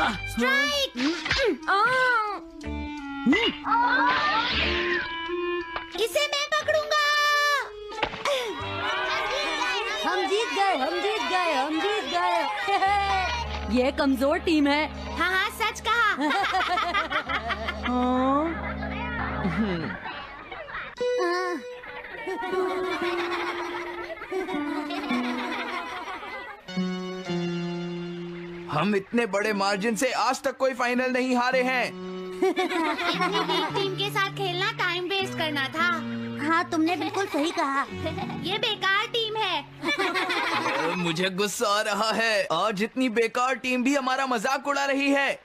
Strike. इसे मैं पकड़ूंगा। हम जीत गए, हम जीत गए, हम जीत गए। ये कमजोर टीम है। हाँ हाँ, सच कहा। हम इतने बड़े मार्जिन से आज तक कोई फाइनल नहीं हारे हैं। इतनी वीक टीम के साथ खेलना टाइम वेस्ट करना था। हाँ, तुमने बिल्कुल सही कहा। ये बेकार टीम है। मुझे गुस्सा आ रहा है। आज इतनी बेकार टीम भी हमारा मजाक उड़ा रही है।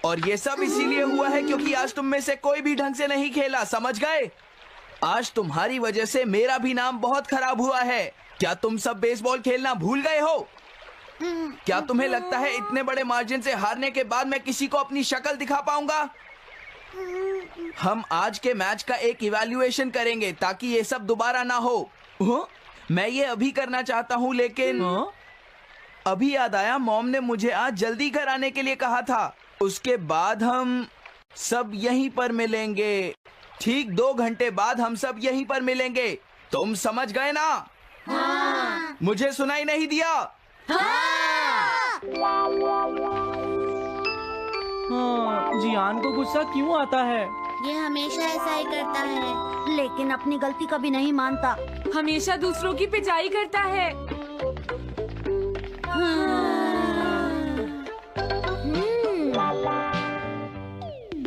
और ये सब इसीलिए हुआ है क्योंकि आज तुम में से कोई भी ढंग से नहीं खेला, समझ गए? आज तुम्हारी वजह से मेरा भी नाम बहुत खराब हुआ है। क्या तुम सब बेसबॉल खेलना भूल गए हो? क्या तुम्हें लगता है इतने बड़े मार्जिन से हारने के बाद मैं किसी को अपनी शक्ल दिखा पाऊंगा? हम आज के मैच का एक इवैल्यूएशन करेंगे ताकि ये सब दोबारा ना हो। मैं ये अभी करना चाहता हूँ, लेकिन अभी याद आया मॉम ने मुझे आज जल्दी घर आने के लिए कहा था। उसके बाद हम सब यहीं पर मिलेंगे। ठीक 2 घंटे बाद हम सब यहीं पर मिलेंगे। तुम समझ गए ना? हाँ। मुझे सुनाई नहीं दिया? हाँ, जियान को गुस्सा क्यों आता है? ये हमेशा ऐसा ही करता है। लेकिन अपनी गलती कभी नहीं मानता। हमेशा दूसरों की पिटाई करता है।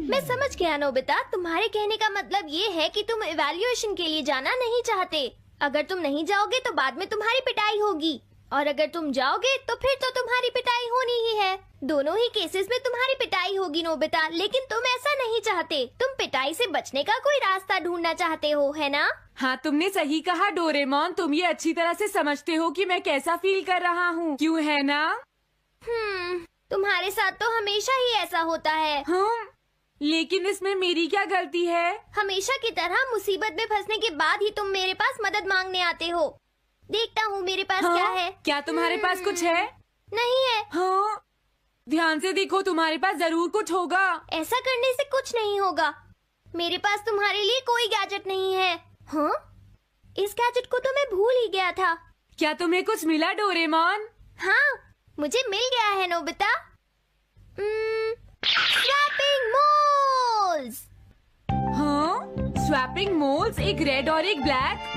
मैं समझ गया नोबिता, तुम्हारे कहने का मतलब ये है कि तुम इवैल्यूएशन के लिए जाना नहीं चाहते। अगर तुम नहीं जाओगे तो बाद में तुम्हारी पिटाई होगी, और अगर तुम जाओगे तो फिर तो तुम्हारी पिटाई होनी ही है। दोनों ही केसेस में तुम्हारी पिटाई होगी नोबिता, लेकिन तुम ऐसा नहीं चाहते। तुम पिटाई से बचने का कोई रास्ता ढूंढना चाहते हो, है ना? हाँ, तुमने सही कहा डोरेमोन। तुम ये अच्छी तरह से समझते हो कि मैं कैसा फील कर रहा हूँ, क्यों है ना? तुम्हारे साथ तो हमेशा ही ऐसा होता है। लेकिन इसमें मेरी क्या गलती है? हमेशा की तरह मुसीबत में फंसने के बाद ही तुम मेरे पास मदद मांगने आते हो। देखता हूँ मेरे पास क्या है। क्या तुम्हारे पास कुछ है? नहीं है। हाँ, ध्यान से देखो, तुम्हारे पास जरूर कुछ होगा। ऐसा करने से कुछ नहीं होगा। मेरे पास तुम्हारे लिए कोई गैजेट नहीं है। हाँ? इस गैजेट को तो मैं भूल ही गया था। क्या तुम्हें कुछ मिला डोरेमोन? हाँ, मुझे मिल गया है नोबिता। Swapping moles. हाँ, स्वैपिंग मोल्स, एक रेड और एक ब्लैक।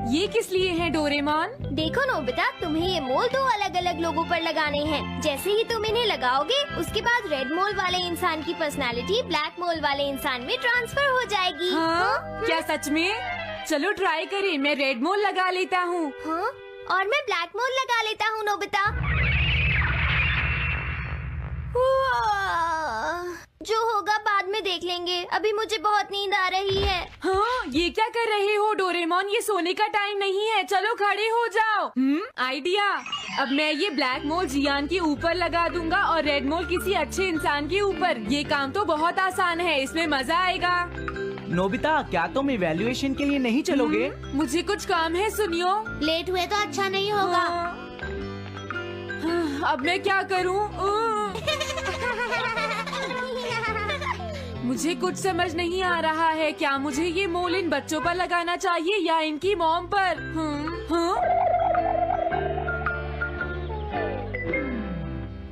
ये किस लिए हैं डोरेमोन? देखो नोबिता, तुम्हें ये मोल 2 अलग अलग लोगों पर लगाने हैं। जैसे ही तुम इन्हें लगाओगे, उसके बाद रेड मोल वाले इंसान की पर्सनालिटी ब्लैक मोल वाले इंसान में ट्रांसफर हो जाएगी। हाँ? क्या सच में? चलो ट्राई करें। मैं रेड मोल लगा लेता हूँ। हाँ? और मैं ब्लैक मोल लगा लेता हूँ नोबिता। जो होगा बाद में देख लेंगे। अभी मुझे बहुत नींद आ रही है। हाँ, ये क्या कर रहे हो डोरेमोन? ये सोने का टाइम नहीं है। चलो खड़े हो जाओ। आइडिया। अब मैं ये ब्लैक मोल जियान के ऊपर लगा दूंगा और रेड मोल किसी अच्छे इंसान के ऊपर। ये काम तो बहुत आसान है, इसमें मजा आएगा। नोबिता, क्या तुम इवैल्यूएशन के लिए नहीं चलोगे? मुझे कुछ काम है, सुनियो। लेट हुए तो अच्छा नहीं होगा। अब मैं क्या करूँ? मुझे कुछ समझ नहीं आ रहा है। क्या मुझे ये मोल इन बच्चों पर लगाना चाहिए या इनकी मॉम पर?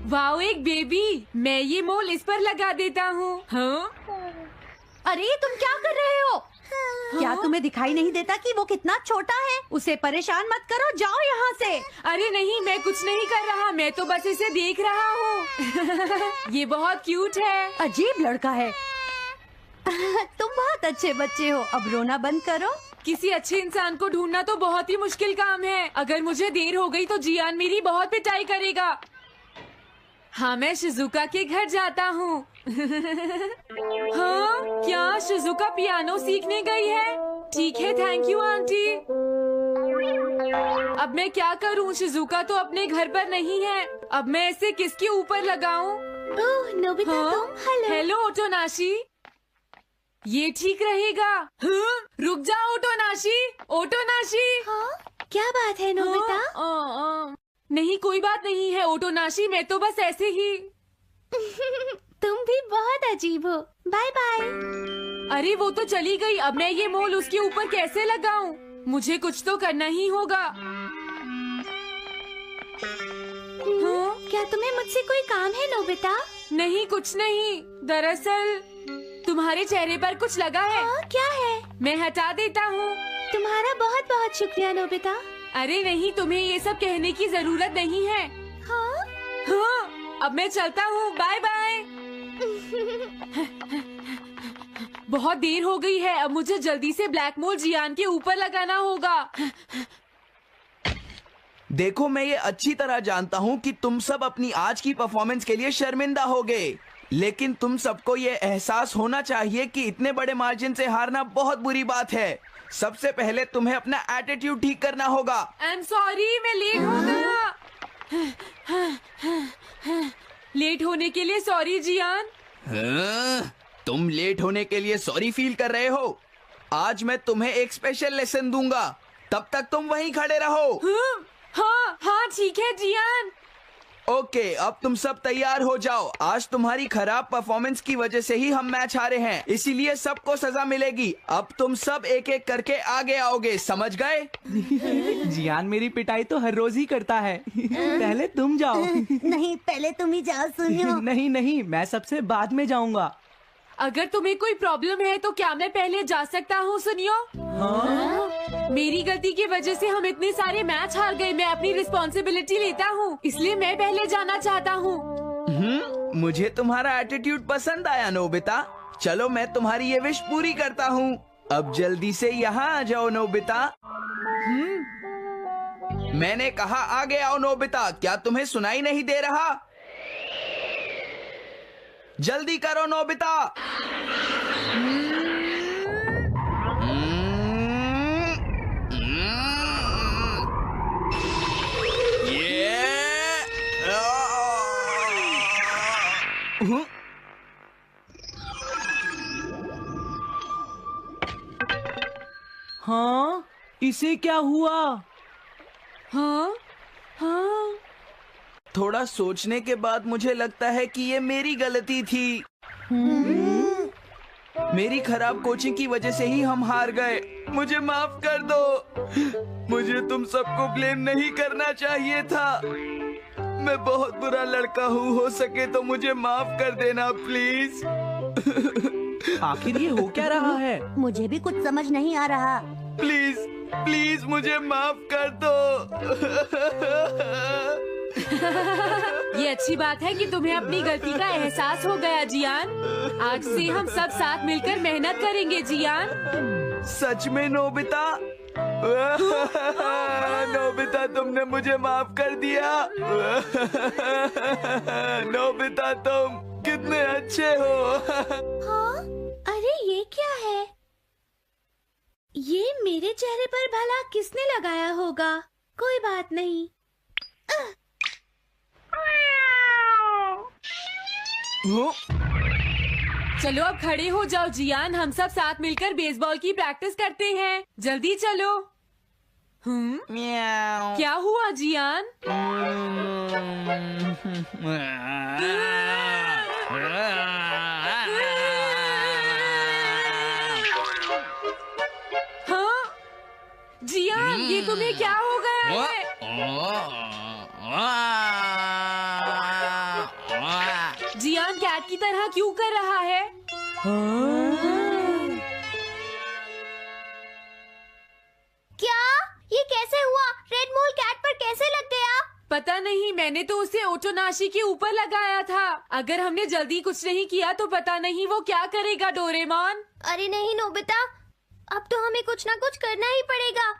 वाओ, एक बेबी। मैं ये मोल इस पर लगा देता हूँ। अरे तुम क्या कर रहे हो? क्या तुम्हें दिखाई नहीं देता कि वो कितना छोटा है? उसे परेशान मत करो, जाओ यहाँ से। अरे नहीं, मैं कुछ नहीं कर रहा। मैं तो बस इसे देख रहा हूँ। ये बहुत क्यूट है। अजीब लड़का है। तुम बहुत अच्छे बच्चे हो। अब रोना बंद करो। किसी अच्छे इंसान को ढूंढना तो बहुत ही मुश्किल काम है। अगर मुझे देर हो गई तो जियान मेरी बहुत पिटाई करेगा। हाँ, मैं शिजुका के घर जाता हूँ। हाँ, क्या शिजुका पियानो सीखने गई है? ठीक है, थैंक यू आंटी। अब मैं क्या करूँ? शिजुका तो अपने घर पर नहीं है। अब मैं इसे किसके ऊपर लगाऊं? ओह नोबिता, तुम। हेलो ओटोनाशी। ये ठीक रहेगा। रुक जाओ ओटोनाशी। ओटोनाशी। हाँ? क्या बात है नोबिता? नहीं, कोई बात नहीं है ओटोनाशी। मैं तो बस ऐसे ही। तुम भी बहुत अजीब हो। Bye bye. अरे वो तो चली गई, अब मैं ये मोल उसके ऊपर कैसे लगाऊं? मुझे कुछ तो करना ही होगा। हाँ? क्या तुम्हें मुझसे कोई काम है नोबिता? नहीं, कुछ नहीं। दरअसल तुम्हारे चेहरे पर कुछ लगा है। क्या है? मैं हटा देता हूँ। तुम्हारा बहुत बहुत शुक्रिया नोबिता। अरे नहीं, तुम्हें ये सब कहने की जरूरत नहीं है। हाँ? हाँ, अब मैं चलता हूँ। Bye bye. बहुत देर हो गई है, अब मुझे जल्दी से ब्लैक मोल जियान के ऊपर लगाना होगा। देखो, मैं ये अच्छी तरह जानता हूँ कि तुम सब अपनी आज की परफॉर्मेंस के लिए शर्मिंदा होगे, लेकिन तुम सबको ये एहसास होना चाहिए कि इतने बड़े मार्जिन से हारना बहुत बुरी बात है। सबसे पहले तुम्हें अपना एटीट्यूड ठीक करना होगा। आई एम सॉरी, मैं लेट हो गया। लेट होने के लिए सॉरी जियान। हाँ, तुम लेट होने के लिए सॉरी फील कर रहे हो? आज मैं तुम्हें एक स्पेशल लेसन दूंगा, तब तक तुम वहीं खड़े रहो। हाँ हाँ ठीक है जियान। ओके, अब तुम सब तैयार हो जाओ। आज तुम्हारी खराब परफॉर्मेंस की वजह से ही हम मैच हारे हैं, इसीलिए सबको सजा मिलेगी। अब तुम सब एक एक करके आगे आओगे, समझ गए? जियान मेरी पिटाई तो हर रोज ही करता है। पहले तुम जाओ। नहीं, पहले तुम ही जाओ सुनियो। नहीं नहीं, मैं सबसे बाद में जाऊंगा। अगर तुम्हें कोई प्रॉब्लम है तो क्या मैं पहले जा सकता हूँ? सुनियो, मेरी गलती की वजह से हम इतने सारे मैच हार गए। मैं अपनी रिस्पॉन्सिबिलिटी लेता हूँ, इसलिए मैं पहले जाना चाहता हूँ। मुझे तुम्हारा एटीट्यूड पसंद आया नोबिता। चलो, मैं तुम्हारी ये विश पूरी करता हूँ। अब जल्दी से यहाँ आ जाओ नोबिता। मैंने कहा आगे आओ नोबिता, क्या तुम्हें सुनाई नहीं दे रहा? जल्दी करो नोबिता। हाँ, इसे क्या हुआ? हाँ हाँ, थोड़ा सोचने के बाद मुझे लगता है कि ये मेरी गलती थी। मेरी खराब कोचिंग की वजह से ही हम हार गए। मुझे माफ कर दो। मुझे तुम सबको ब्लेम नहीं करना चाहिए था। मैं बहुत बुरा लड़का हूँ, हो सके तो मुझे माफ कर देना प्लीज। आखिर ये हो क्या रहा है? मुझे भी कुछ समझ नहीं आ रहा। प्लीज प्लीज मुझे माफ कर दो। ये अच्छी बात है कि तुम्हें अपनी गलती का एहसास हो गया जियान। आज से हम सब साथ मिलकर मेहनत करेंगे जियान। सच में नोबिता? नोबिता, तुमने मुझे माफ कर दिया। नोबिता, तुम कितने अच्छे हो। हाँ? अरे ये क्या है? ये मेरे चेहरे पर भला किसने लगाया होगा? कोई बात नहीं। चलो अब खड़े हो जाओ जियान, हम सब साथ मिलकर बेसबॉल की प्रैक्टिस करते हैं। जल्दी चलो। क्या हुआ जियान? हाँ जियान, ये तुम्हें क्या हो गया है? जियान कैट की तरह क्यों कर रहा है? क्या? ये कैसे हुआ? रेड मोल कैट पर कैसे लग गया? पता नहीं, मैंने तो उसे ओटोनाशी के ऊपर लगाया था। अगर हमने जल्दी कुछ नहीं किया तो पता नहीं वो क्या करेगा डोरेमोन। अरे नहीं नोबिता, अब तो हमें कुछ ना कुछ करना ही पड़ेगा।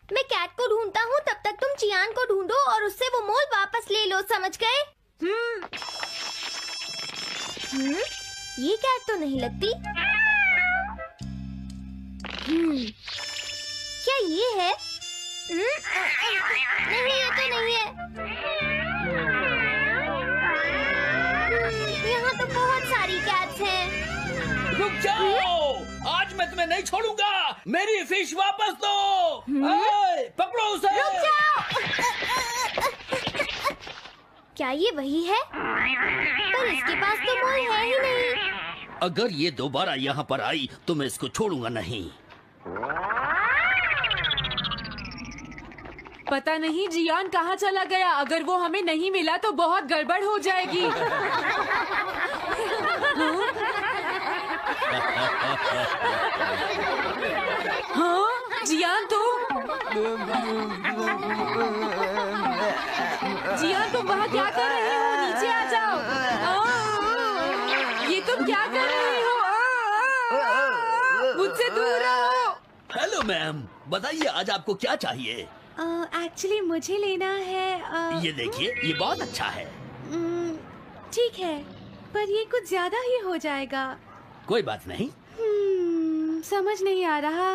मैं कैट को ढूंढता हूँ, तब तक तुम चियान को ढूंढो और उससे वो मोल वापस ले लो, समझ गए? ये कैट तो नहीं लगती। क्या ये है? नहीं, ये तो नहीं है। यहाँ तो बहुत सारी कैट्स हैं। रुक जाओ, आज मैं तुम्हें नहीं छोड़ूंगा। मेरी फिश वापस दो। पकड़ो उसे। रुक जाओ। क्या ये वही है? पर इसके पास तो मोल है ही नहीं। अगर ये दोबारा यहाँ पर आई तो मैं इसको छोड़ूंगा नहीं। पता नहीं जियान कहाँ चला गया। अगर वो हमें नहीं मिला तो बहुत गड़बड़ हो जाएगी। हाँ जियान तुम वहाँ क्या कर रहे हो? नीचे आ जाओ। ये तुम क्या कर रहे हो? मुझसे दूर रहो। हेलो मैम, बताइए आज आपको क्या चाहिए? एक्चुअली मुझे लेना है ये देखिए, ये बहुत अच्छा है। ठीक है, पर ये कुछ ज्यादा ही हो जाएगा। कोई बात नहीं। समझ नहीं आ रहा।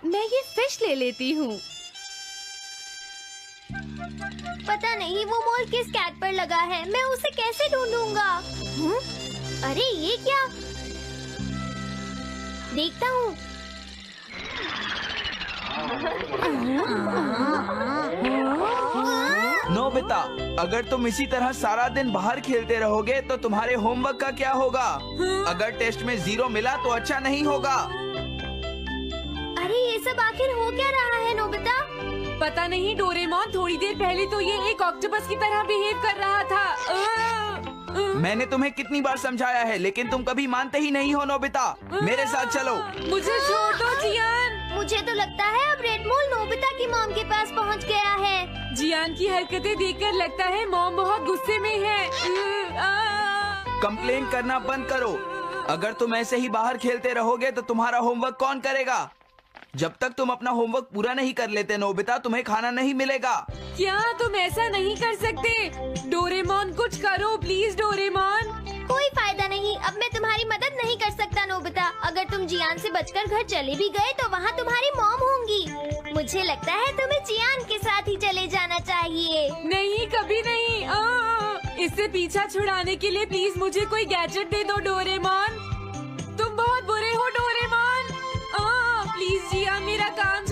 मैं ये फिश ले लेती हूँ। पता नहीं वो मोल किस कैट पर लगा है। मैं उसे कैसे ढूंढूंगा? अरे ये क्या? देखता हूँ। नोबिता, अगर तुम इसी तरह सारा दिन बाहर खेलते रहोगे तो तुम्हारे होमवर्क का क्या होगा? अगर टेस्ट में 0 मिला तो अच्छा नहीं होगा। अरे ये सब आखिर हो क्या रहा है नोबिता? पता नहीं डोरेमोन, थोड़ी देर पहले तो ये एक ऑक्टोपस की तरह बिहेव कर रहा था। मैंने तुम्हें कितनी बार समझाया है, लेकिन तुम कभी मानते ही नहीं हो। नोबिता, मेरे साथ चलो। मुझे छोड़ दो जियान। मुझे तो लगता है अब रेड मोल नोबिता की मॉम के पास पहुंच गया है। जियान की हरकतें देखकर लगता है मॉम बहुत गुस्से में है। कंप्लेन करना बंद करो। अगर तुम ऐसे ही बाहर खेलते रहोगे तो तुम्हारा होमवर्क कौन करेगा? जब तक तुम अपना होमवर्क पूरा नहीं कर लेते नोबिता, तुम्हें खाना नहीं मिलेगा। क्या तुम ऐसा नहीं कर सकते? डोरेमोन कुछ करो प्लीज डोरेमोन। कोई फायदा नहीं, अब मैं तुम्हारी मदद नहीं कर सकता नोबिता। अगर तुम जियान से बचकर घर चले भी गए तो वहाँ तुम्हारी मॉम होंगी। मुझे लगता है तुम्हें जियान के साथ ही चले जाना चाहिए। नहीं, कभी नहीं। इससे पीछा छुड़ाने के लिए प्लीज मुझे कोई गैजेट दे दो डोरेमोन। तुम बहुत बुरे हो डोरेमोन। प्लीज जियान मेरा काम